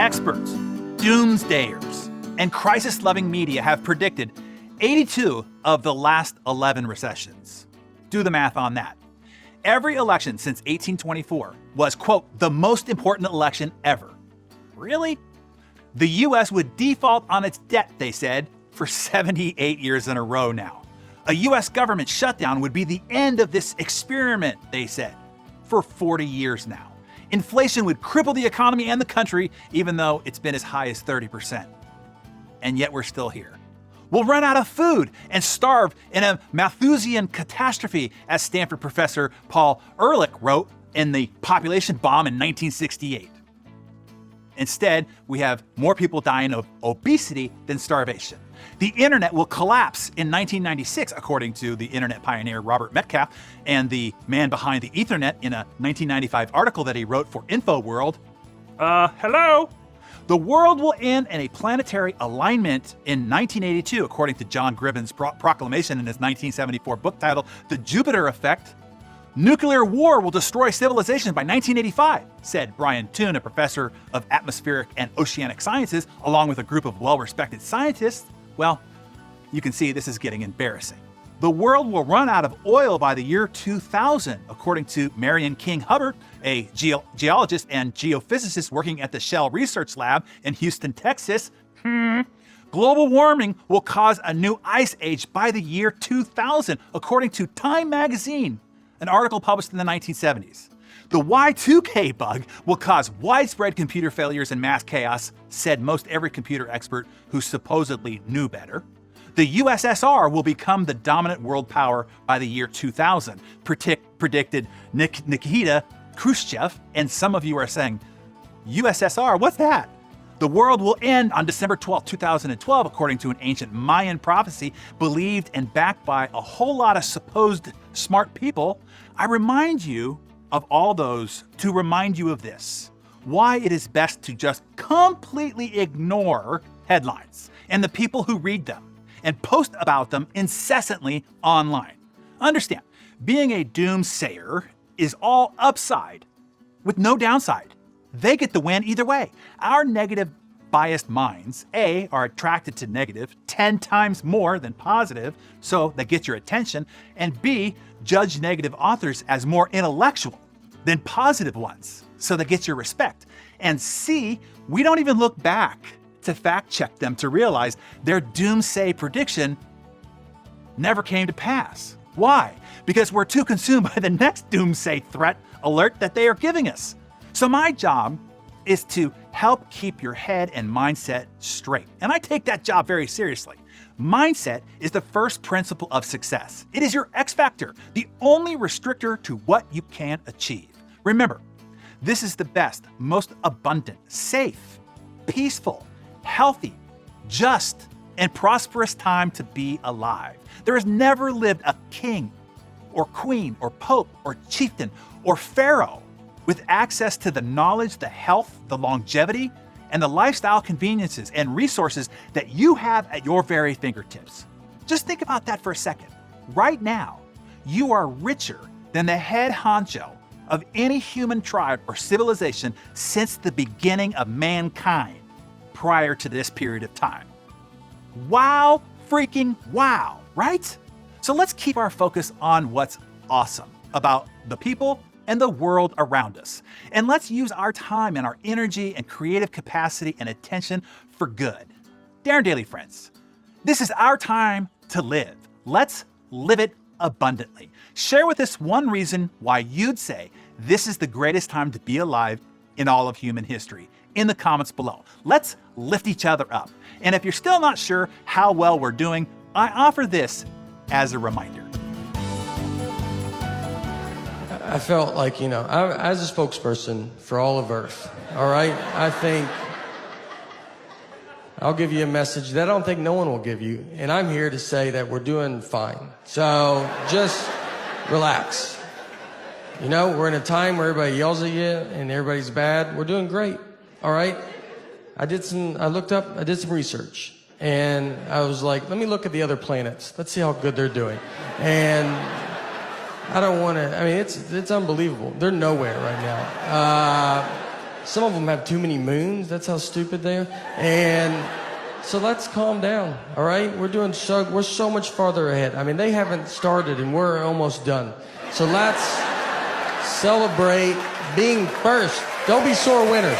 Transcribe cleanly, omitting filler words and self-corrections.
Experts, doomsdayers, and crisis-loving media have predicted 82 of the last 11 recessions. Do the math on that. Every election since 1824 was, quote, the most important election ever. Really? The US would default on its debt, they said, for 78 years in a row now. A US government shutdown would be the end of this experiment, they said, for 40 years now. Inflation would cripple the economy and the country, even though it's been as high as 30%. And yet we're still here. We'll run out of food and starve in a Malthusian catastrophe, as Stanford professor Paul Ehrlich wrote in The Population Bomb in 1968. Instead, we have more people dying of obesity than starvation. The internet will collapse in 1996, according to the internet pioneer Robert Metcalfe and the man behind the Ethernet in a 1995 article that he wrote for InfoWorld. Hello? The world will end in a planetary alignment in 1982, according to John Gribben's proclamation in his 1974 book titled The Jupiter Effect. Nuclear war will destroy civilization by 1985, said Brian Toon, a professor of atmospheric and oceanic sciences, along with a group of well-respected scientists. Well, you can see this is getting embarrassing. The world will run out of oil by the year 2000, according to Marion King Hubbard, a geologist and geophysicist working at the Shell Research Lab in Houston, Texas. Global warming will cause a new ice age by the year 2000, according to Time magazine, an article published in the 1970s. The Y2K bug will cause widespread computer failures and mass chaos, said most every computer expert who supposedly knew better. The USSR will become the dominant world power by the year 2000, predicted Nikita Khrushchev, and some of you are saying, USSR, what's that? The world will end on December 12, 2012, according to an ancient Mayan prophecy believed and backed by a whole lot of supposed smart people. I remind you of all those to remind you of this: why it is best to just completely ignore headlines and the people who read them and post about them incessantly online. Understand, being a doomsayer is all upside with no downside. They get the win either way. Our negative biased minds, A, are attracted to negative 10 times more than positive, so they get your attention, and B, judge negative authors as more intellectual than positive ones, so they get your respect. And C, we don't even look back to fact check them to realize their doomsday prediction never came to pass. Why? Because we're too consumed by the next doomsday threat alert that they are giving us. So my job is to help keep your head and mindset straight. And I take that job very seriously. Mindset is the first principle of success. It is your X factor, the only restrictor to what you can achieve. Remember, this is the best, most abundant, safe, peaceful, healthy, just, and prosperous time to be alive. There has never lived a king or queen or pope or chieftain or pharaoh with access to the knowledge, the health, the longevity, and the lifestyle conveniences and resources that you have at your very fingertips. Just think about that for a second. Right now, you are richer than the head honcho of any human tribe or civilization since the beginning of mankind prior to this period of time. Wow, freaking wow, right? So let's keep our focus on what's awesome about the people and the world around us. And let's use our time and our energy and creative capacity and attention for good. Darren Daily friends, this is our time to live. Let's live it abundantly. Share with us one reason why you'd say this is the greatest time to be alive in all of human history in the comments below. Let's lift each other up. And if you're still not sure how well we're doing, I offer this as a reminder. I felt like, as a spokesperson for all of Earth, all right, I think I'll give you a message that I don't think no one will give you. And I'm here to say that we're doing fine. So just relax. We're in a time where everybody yells at you and everybody's bad. We're doing great, all right? I did some research. And I was like, let me look at the other planets. Let's see how good they're doing. And I don't want to, it's unbelievable. They're nowhere right now. some of them have too many moons. That's how stupid they are. And so let's calm down, all right? We're so much farther ahead. I mean, they haven't started and we're almost done. So let's celebrate being first. Don't be sore winners.